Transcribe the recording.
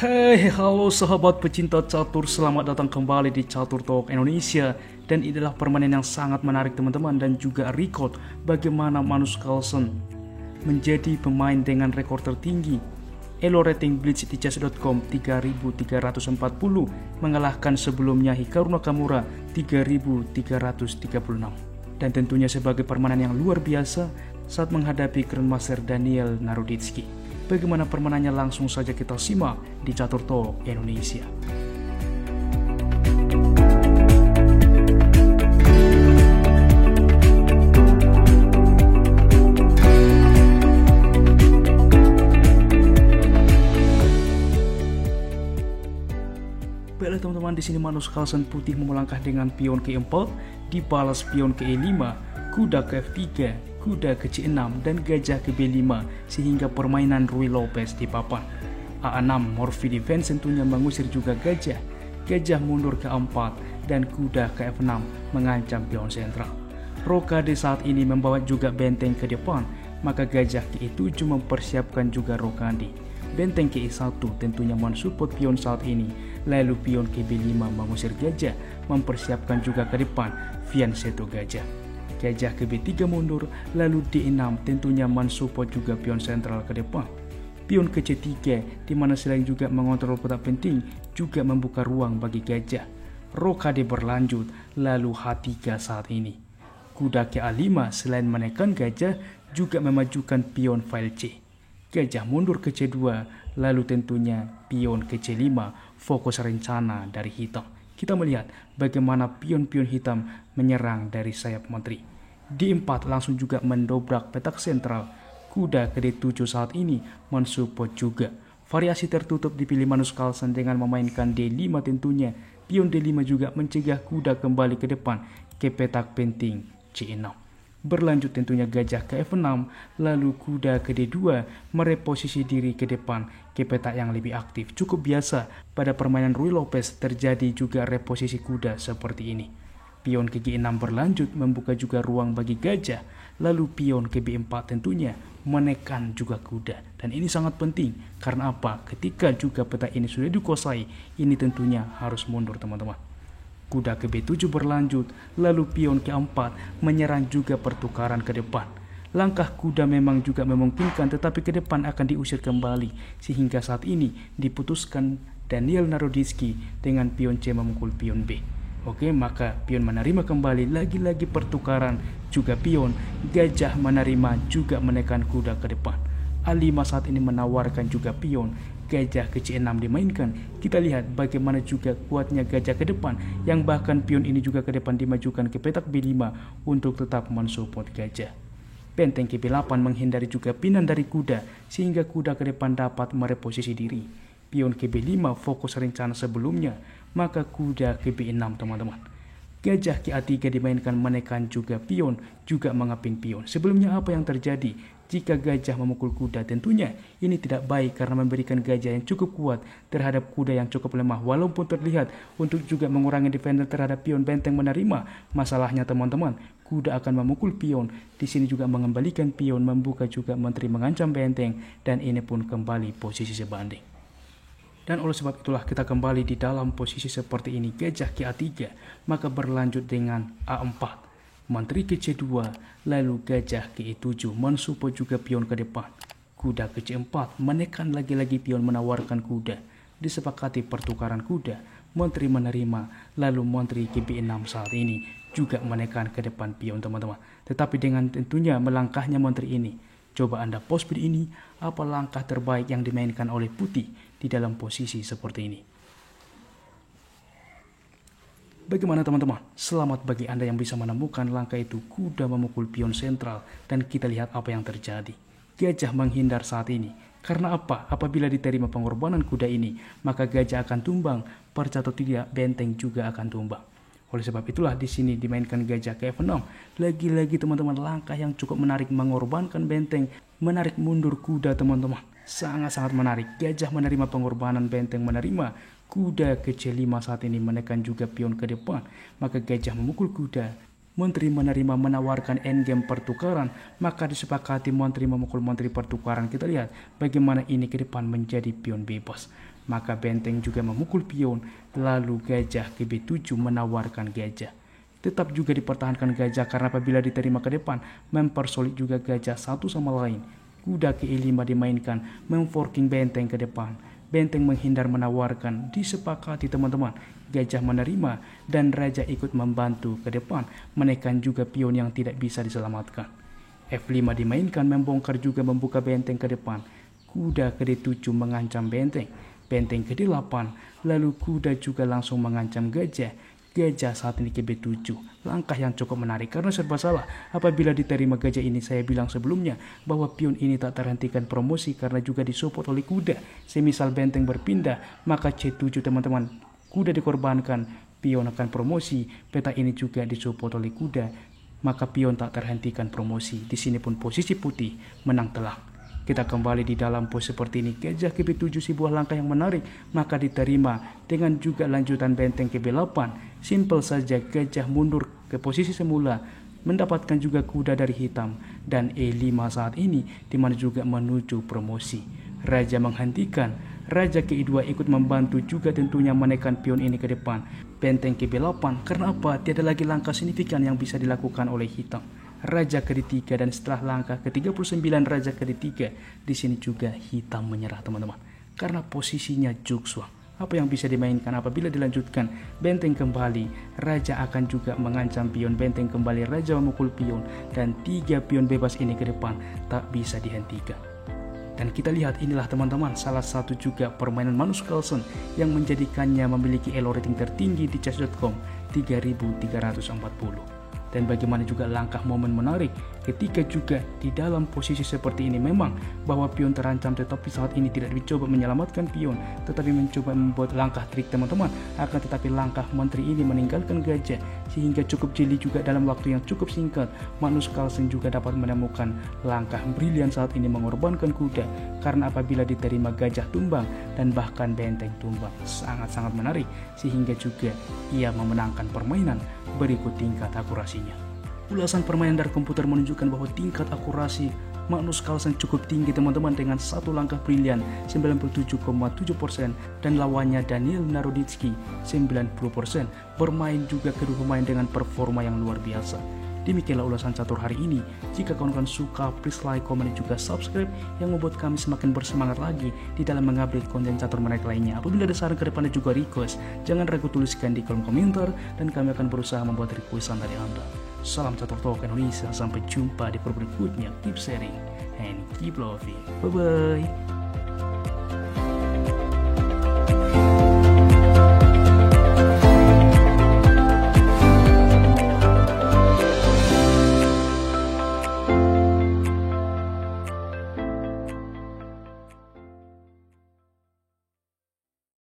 Hai, halo sahabat pecinta catur, selamat datang kembali di Catur Talk Indonesia. Dan ini adalah permainan yang sangat menarik teman-teman, dan juga record bagaimana Magnus Carlsen menjadi pemain dengan rekor tertinggi Elo rating Blitz di chess.com 3340, mengalahkan sebelumnya Hikaru Nakamura 3336. Dan tentunya sebagai permainan yang luar biasa saat menghadapi Grandmaster Daniel Naroditsky. Bagaimana permainannya, langsung saja kita simak di Catur Talk Indonesia. Baiklah teman-teman, di sini Magnus Carlsen putih melangkah dengan pion ke 4, dibalas pion ke E5, kuda ke F3, kuda ke C6, dan gajah ke B5, sehingga permainan Ruy Lopez di papan. A6 Morphy defense tentunya mengusir juga gajah. Gajah mundur ke A4 dan kuda ke F6 mengancam pion sentral. Rokade saat ini membawa juga benteng ke depan, maka gajah ke E7 mempersiapkan juga rokade. Benteng ke E1 tentunya mensupport pion saat ini, lalu pion ke B5 mengusir gajah, mempersiapkan juga ke depan fianchetto gajah. Gajah ke B3 mundur, lalu D6 tentunya mensupport juga pion sentral ke depan. Pion ke C3 di mana selain juga mengontrol kotak penting, juga membuka ruang bagi gajah. Rokade berlanjut, lalu H3 saat ini. Kuda ke A5 selain menekan gajah, juga memajukan pion file C. Gajah mundur ke C2, lalu tentunya pion ke C5, fokus rencana dari hitam. Kita melihat bagaimana pion-pion hitam menyerang dari sayap menteri. D4 langsung juga mendobrak petak sentral. Kuda ke D7 saat ini mensupport juga. Variasi tertutup dipilih Magnus Carlsen dengan memainkan D5 tentunya. Pion D5 juga mencegah kuda kembali ke depan ke petak penting C6. Berlanjut tentunya gajah ke F6, lalu kuda ke D2 mereposisi diri ke depan ke petak yang lebih aktif. Cukup biasa pada permainan Ruy Lopez terjadi juga reposisi kuda seperti ini. Pion ke G6 berlanjut membuka juga ruang bagi gajah, lalu pion ke B4 tentunya menekan juga kuda. Dan ini sangat penting, karena apa? Ketika juga petak ini sudah dikuasai, ini tentunya harus mundur teman-teman. Kuda ke B7 berlanjut, lalu pion ke A4 menyerang juga pertukaran ke depan. Langkah kuda memang juga memungkinkan, tetapi ke depan akan diusir kembali, sehingga saat ini diputuskan Daniel Naroditsky dengan pion C memukul pion B. Oke, maka pion menerima kembali, lagi-lagi pertukaran juga pion. Gajah menerima juga menekan kuda ke depan. A5 saat ini menawarkan juga pion. Gajah ke C6 dimainkan. Kita lihat bagaimana juga kuatnya gajah ke depan, yang bahkan pion ini juga ke depan dimajukan ke petak B5 untuk tetap mensupport gajah. Benteng ke B8 menghindari juga pinang dari kuda, sehingga kuda ke depan dapat mereposisi diri. Pion ke B5 fokus rencana sebelumnya, maka kuda ke B6 teman-teman. Gajah ke A3 dimainkan menekan juga pion, juga mengaping pion. Sebelumnya apa yang terjadi? Jika gajah memukul kuda, tentunya ini tidak baik karena memberikan gajah yang cukup kuat terhadap kuda yang cukup lemah. Walaupun terlihat untuk juga mengurangi defender terhadap pion, benteng menerima. Masalahnya teman-teman, kuda akan memukul pion. Di sini juga mengembalikan pion, membuka juga menteri, mengancam benteng, dan ini pun kembali posisi sebanding. Dan oleh sebab itulah kita kembali di dalam posisi seperti ini. Gajah ke A3, maka berlanjut dengan A4. Menteri ke C2, lalu gajah ke E7, mensupport juga pion ke depan. Kuda ke C4, menekan lagi-lagi pion, menawarkan kuda. Disepakati pertukaran kuda, menteri menerima, lalu menteri ke B6 saat ini juga menekan ke depan pion teman-teman. Tetapi dengan tentunya melangkahnya menteri ini, coba Anda pause video ini, apa langkah terbaik yang dimainkan oleh putih di dalam posisi seperti ini. Bagaimana teman-teman? Selamat bagi Anda yang bisa menemukan langkah itu. Kuda memukul pion sentral, dan kita lihat apa yang terjadi. Gajah menghindar saat ini. Karena apa? Apabila diterima pengorbanan kuda ini, maka gajah akan tumbang. Percaya atau tidak, benteng juga akan tumbang. Oleh sebab itulah di sini dimainkan gajah ke F6. Lagi-lagi teman-teman, langkah yang cukup menarik, mengorbankan benteng, menarik mundur kuda teman-teman. Sangat-sangat menarik. Gajah menerima pengorbanan, benteng menerima. Kuda ke C5 saat ini menekan juga pion ke depan, maka gajah memukul kuda. Menteri menerima menawarkan endgame pertukaran, maka disepakati menteri memukul menteri pertukaran. Kita lihat bagaimana ini ke depan menjadi pion bebas. maka benteng juga memukul pion, lalu gajah ke B7 menawarkan gajah. Tetap juga dipertahankan gajah karena apabila diterima ke depan, mempersolid juga gajah satu sama lain. Kuda ke E5 dimainkan, memforking benteng ke depan. Benteng menghindar menawarkan, disepakati teman-teman. Gajah menerima dan raja ikut membantu ke depan, menekan juga pion yang tidak bisa diselamatkan. F5 dimainkan, membongkar juga membuka benteng ke depan. Kuda ke D7 mengancam benteng. Benteng ke D8, lalu kuda juga langsung mengancam gajah. Gajah saat ini ke B7, langkah yang cukup menarik karena serba salah. Apabila diterima gajah ini, saya bilang sebelumnya bahwa pion ini tak terhentikan promosi karena juga disupport oleh kuda. Semisal benteng berpindah, maka C7 teman-teman, kuda dikorbankan, pion akan promosi. Peta ini juga disupport oleh kuda, maka pion tak terhentikan promosi. Di sini pun posisi putih menang telak. Kita kembali di dalam pose seperti ini. Gajah ke B7 sebuah langkah yang menarik, maka diterima dengan juga lanjutan benteng ke B8. Simple saja, gajah mundur ke posisi semula, mendapatkan juga kuda dari hitam. Dan E5 saat ini dimana juga menuju promosi. Raja menghentikan, raja ke E2 ikut membantu juga tentunya menekan pion ini ke depan. Benteng ke B8, karena apa? Tiada lagi langkah signifikan yang bisa dilakukan oleh hitam. Raja ke D3 dan setelah langkah ke-39 raja ke D3, di sini juga hitam menyerah teman-teman. Karena posisinya juksuang. Apa yang bisa dimainkan apabila dilanjutkan? Benteng kembali, raja akan juga mengancam pion, benteng kembali, raja memukul pion, dan 3 pion bebas ini ke depan tak bisa dihentikan. Dan kita lihat inilah teman-teman salah satu juga permainan Magnus Carlsen yang menjadikannya memiliki elo rating tertinggi di chess.com 3340. Dan bagaimana juga langkah momen menarik ketika juga di dalam posisi seperti ini, memang bahwa pion terancam tetapi saat ini tidak dicoba menyelamatkan pion tetapi mencoba membuat langkah trik teman-teman. Akan tetapi langkah menteri ini meninggalkan gajah sehingga cukup jeli juga dalam waktu yang cukup singkat. Magnus Carlsen juga dapat menemukan langkah brilian saat ini mengorbankan kuda karena apabila diterima gajah tumbang dan bahkan benteng tumbang. Sangat-sangat menarik sehingga juga ia memenangkan permainan berikut tingkat akurasinya. Ulasan permainan dari komputer menunjukkan bahwa tingkat akurasi Magnus Carlsen cukup tinggi teman-teman dengan satu langkah brilian 97,7% dan lawannya Daniil Naroditsky 90%. Bermain juga kedua pemain dengan performa yang luar biasa. Demikianlah ulasan catur hari ini. Jika kawan-kawan suka, please like, komen, dan juga subscribe yang membuat kami semakin bersemangat lagi di dalam mengupdate konten catur menarik lainnya. Apabila ada saran ke depannya juga request, jangan ragu tuliskan di kolom komentar dan kami akan berusaha membuat requestan dari Anda. Salam Catur Talk Indonesia, sampai jumpa di berikutnya. Keep sharing and keep loving. Bye-bye.